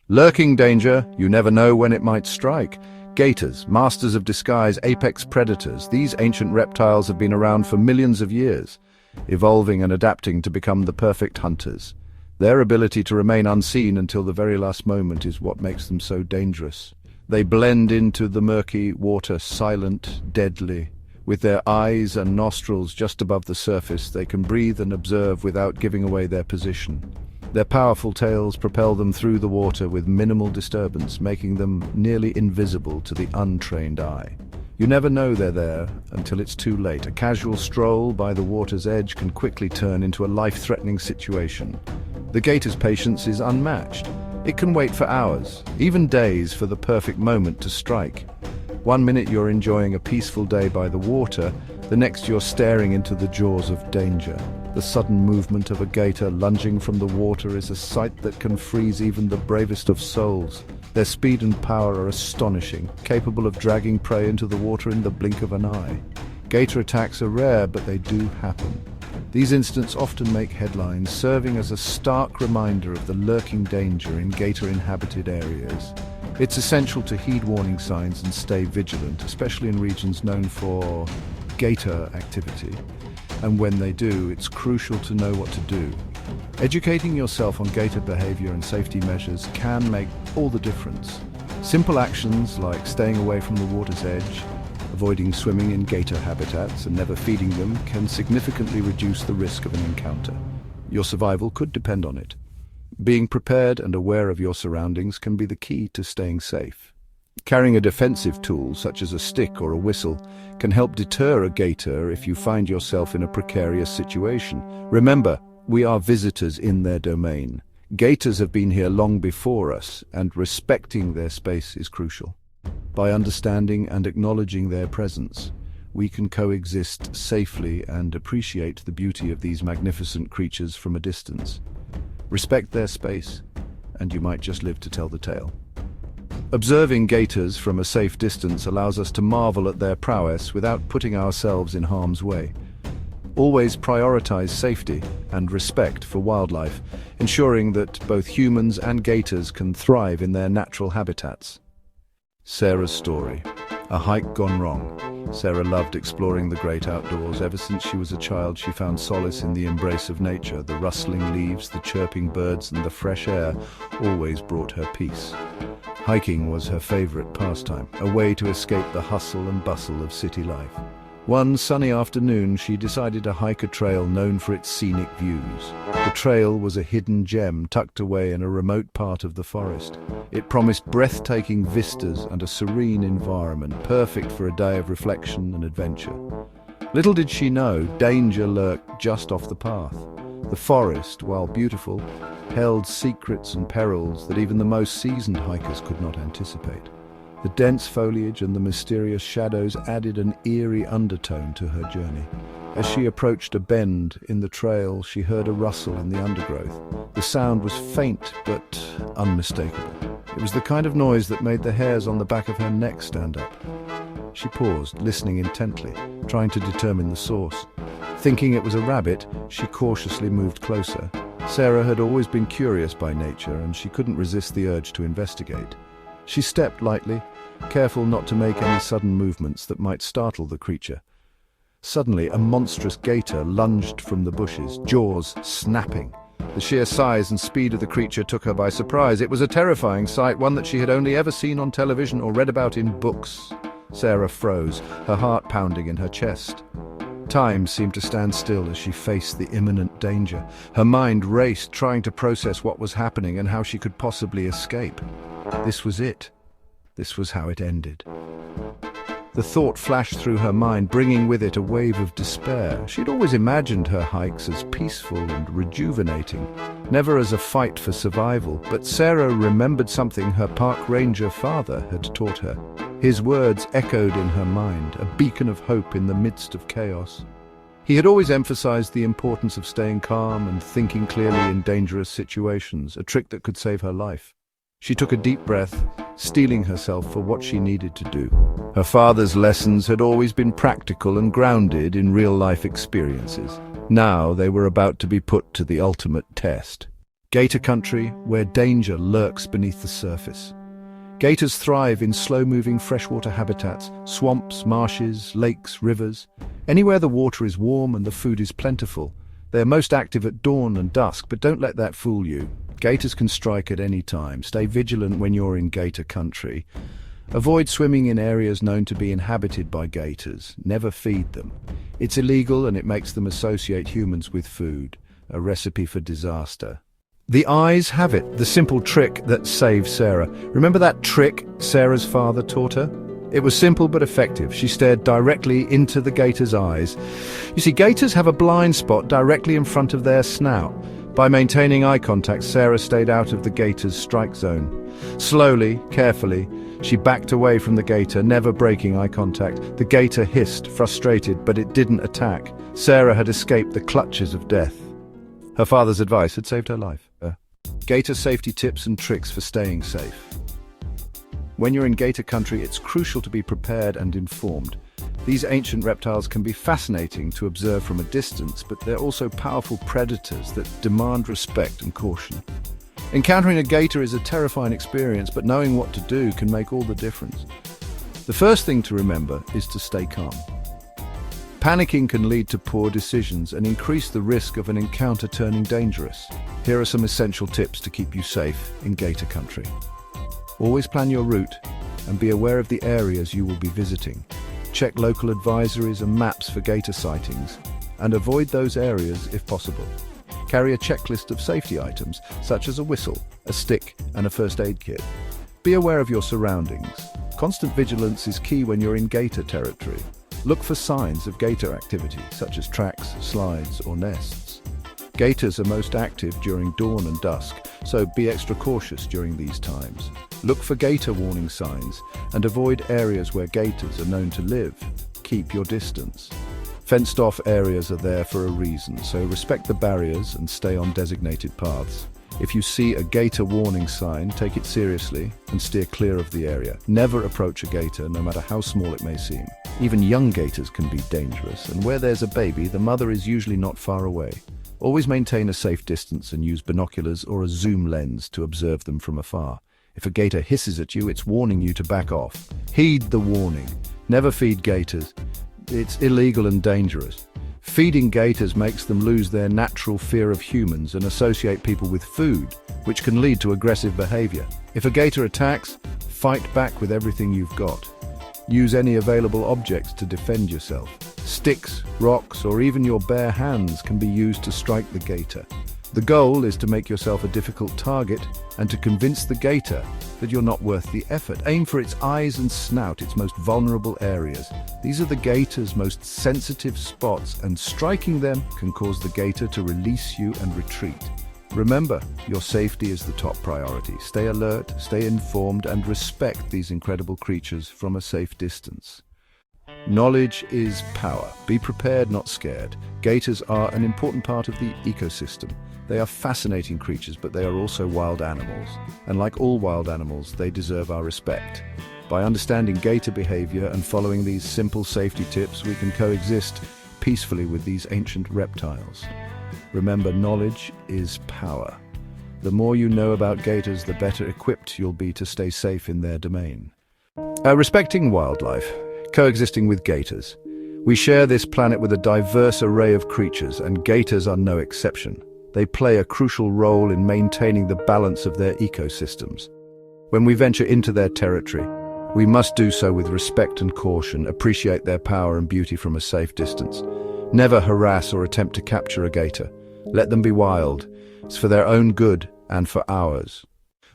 Lurking danger, you never know when it might strike. Gators, masters of disguise, apex predators, these ancient reptiles have been around for millions of years, evolving and adapting to become the perfect hunters. Their ability to remain unseen until the very last moment is what makes them so dangerous. They blend into the murky water, silent, deadly. With their eyes and nostrils just above the surface, they can breathe and observe without giving away their position. Their powerful tails propel them through the water with minimal disturbance, making them nearly invisible to the untrained eye. You never know they're there until it's too late. A casual stroll by the water's edge can quickly turn into a life-threatening situation. The gator's patience is unmatched. It can wait for hours, even days, for the perfect moment to strike. One minute you're enjoying a peaceful day by the water, the next you're staring into the jaws of danger. The sudden movement of a gator lunging from the water is a sight that can freeze even the bravest of souls. Their speed and power are astonishing, capable of dragging prey into the water in the blink of an eye. Gator attacks are rare, but they do happen. These incidents often make headlines, serving as a stark reminder of the lurking danger in gator-inhabited areas. It's essential to heed warning signs and stay vigilant, especially in regions known for gator activity. And when they do, it's crucial to know what to do. Educating yourself on gator behavior and safety measures can make all the difference. Simple actions like staying away from the water's edge, avoiding swimming in gator habitats, and never feeding them can significantly reduce the risk of an encounter. Your survival could depend on it. Being prepared and aware of your surroundings can be the key to staying safe. Carrying a defensive tool, such as a stick or a whistle, can help deter a gator if you find yourself in a precarious situation. Remember, we are visitors in their domain. Gators have been here long before us, and respecting their space is crucial. By understanding and acknowledging their presence, we can coexist safely and appreciate the beauty of these magnificent creatures from a distance. Respect their space, and you might just live to tell the tale. Observing gators from a safe distance allows us to marvel at their prowess without putting ourselves in harm's way. Always prioritize safety and respect for wildlife, ensuring that both humans and gators can thrive in their natural habitats. Sarah's story. A hike gone wrong. Sarah loved exploring the great outdoors. Ever since she was a child, she found solace in the embrace of nature. The rustling leaves, the chirping birds, and the fresh air always brought her peace. Hiking was her favorite pastime, a way to escape the hustle and bustle of city life. One sunny afternoon, she decided to hike a trail known for its scenic views. The trail was a hidden gem tucked away in a remote part of the forest. It promised breathtaking vistas and a serene environment, perfect for a day of reflection and adventure. Little did she know, danger lurked just off the path. The forest, while beautiful, held secrets and perils that even the most seasoned hikers could not anticipate. The dense foliage and the mysterious shadows added an eerie undertone to her journey. As she approached a bend in the trail, she heard a rustle in the undergrowth. The sound was faint but unmistakable. It was the kind of noise that made the hairs on the back of her neck stand up. She paused, listening intently, trying to determine the source. Thinking it was a rabbit, she cautiously moved closer. Sarah had always been curious by nature, and she couldn't resist the urge to investigate. She stepped lightly, careful not to make any sudden movements that might startle the creature. Suddenly, a monstrous gator lunged from the bushes, jaws snapping. The sheer size and speed of the creature took her by surprise. It was a terrifying sight, one that she had only ever seen on television or read about in books. Sarah froze, her heart pounding in her chest. Time seemed to stand still as she faced the imminent danger. Her mind raced, trying to process what was happening and how she could possibly escape. This was it. This was how it ended. The thought flashed through her mind, bringing with it a wave of despair. She'd always imagined her hikes as peaceful and rejuvenating, never as a fight for survival. But Sarah remembered something her park ranger father had taught her. His words echoed in her mind, a beacon of hope in the midst of chaos. He had always emphasized the importance of staying calm and thinking clearly in dangerous situations, a trick that could save her life. She took a deep breath, steeling herself for what she needed to do. Her father's lessons had always been practical and grounded in real-life experiences. Now they were about to be put to the ultimate test. Gator country, where danger lurks beneath the surface. Gators thrive in slow-moving freshwater habitats, swamps, marshes, lakes, rivers. Anywhere the water is warm and the food is plentiful. They are most active at dawn and dusk, but don't let that fool you. Gators can strike at any time. Stay vigilant when you're in gator country. Avoid swimming in areas known to be inhabited by gators. Never feed them. It's illegal and it makes them associate humans with food. A recipe for disaster. The eyes have it, the simple trick that saved Sarah. Remember that trick Sarah's father taught her? It was simple but effective. She stared directly into the gator's eyes. You see, gators have a blind spot directly in front of their snout. By maintaining eye contact, Sarah stayed out of the gator's strike zone. Slowly, carefully, she backed away from the gator, never breaking eye contact. The gator hissed, frustrated, but it didn't attack. Sarah had escaped the clutches of death. Her father's advice had saved her life. Gator safety tips and tricks for staying safe. When you're in gator country, it's crucial to be prepared and informed. These ancient reptiles can be fascinating to observe from a distance, but they're also powerful predators that demand respect and caution. Encountering a gator is a terrifying experience, but knowing what to do can make all the difference. The first thing to remember is to stay calm. Panicking can lead to poor decisions and increase the risk of an encounter turning dangerous. Here are some essential tips to keep you safe in gator country. Always plan your route and be aware of the areas you will be visiting. Check local advisories and maps for gator sightings and avoid those areas if possible. Carry a checklist of safety items such as a whistle, a stick and a first aid kit. Be aware of your surroundings. Constant vigilance is key when you're in gator territory. Look for signs of gator activity such as tracks, slides or nests. Gators are most active during dawn and dusk, so be extra cautious during these times. Look for gator warning signs and avoid areas where gators are known to live. Keep your distance. Fenced-off areas are there for a reason, so respect the barriers and stay on designated paths. If you see a gator warning sign, take it seriously and steer clear of the area. Never approach a gator, no matter how small it may seem. Even young gators can be dangerous, and where there's a baby, the mother is usually not far away. Always maintain a safe distance and use binoculars or a zoom lens to observe them from afar. If a gator hisses at you, it's warning you to back off. Heed the warning. Never feed gators. It's illegal and dangerous. Feeding gators makes them lose their natural fear of humans and associate people with food, which can lead to aggressive behavior. If a gator attacks, fight back with everything you've got. Use any available objects to defend yourself. Sticks, rocks, or even your bare hands can be used to strike the gator. The goal is to make yourself a difficult target and to convince the gator that you're not worth the effort. Aim for its eyes and snout, its most vulnerable areas. These are the gator's most sensitive spots, and striking them can cause the gator to release you and retreat. Remember, your safety is the top priority. Stay alert, stay informed, and respect these incredible creatures from a safe distance. Knowledge is power. Be prepared, not scared. Gators are an important part of the ecosystem. They are fascinating creatures, but they are also wild animals. And like all wild animals, they deserve our respect. By understanding gator behavior and following these simple safety tips, we can coexist peacefully with these ancient reptiles. Remember, knowledge is power. The more you know about gators, the better equipped you'll be to stay safe in their domain. Respecting wildlife, coexisting with gators. We share this planet with a diverse array of creatures, and gators are no exception. They play a crucial role in maintaining the balance of their ecosystems. When we venture into their territory, we must do so with respect and caution, appreciate their power and beauty from a safe distance. Never harass or attempt to capture a gator. Let them be wild. It's for their own good and for ours.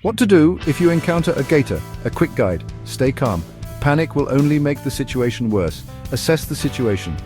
What to do if you encounter a gator? A quick guide. Stay calm. Panic will only make the situation worse. Assess the situation.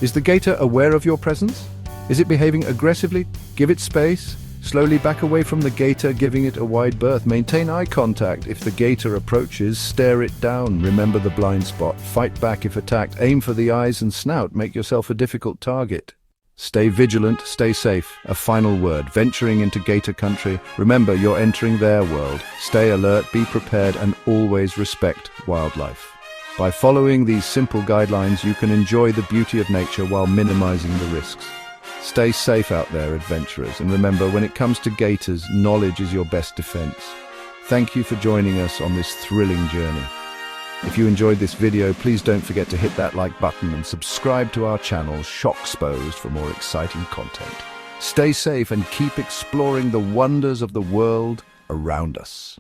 Is the gator aware of your presence? Is it behaving aggressively? Give it space. Slowly back away from the gator, giving it a wide berth. Maintain eye contact. If the gator approaches, stare it down. Remember the blind spot. Fight back if attacked. Aim for the eyes and snout. Make yourself a difficult target. Stay vigilant, stay safe. A final word. Venturing into gator country, remember you're entering their world. Stay alert, be prepared, and always respect wildlife. By following these simple guidelines, you can enjoy the beauty of nature while minimizing the risks. Stay safe out there, adventurers, and remember, when it comes to gators, knowledge is your best defense. Thank you for joining us on this thrilling journey. If you enjoyed this video, please don't forget to hit that like button and subscribe to our channel, Shocksposed, for more exciting content. Stay safe and keep exploring the wonders of the world around us.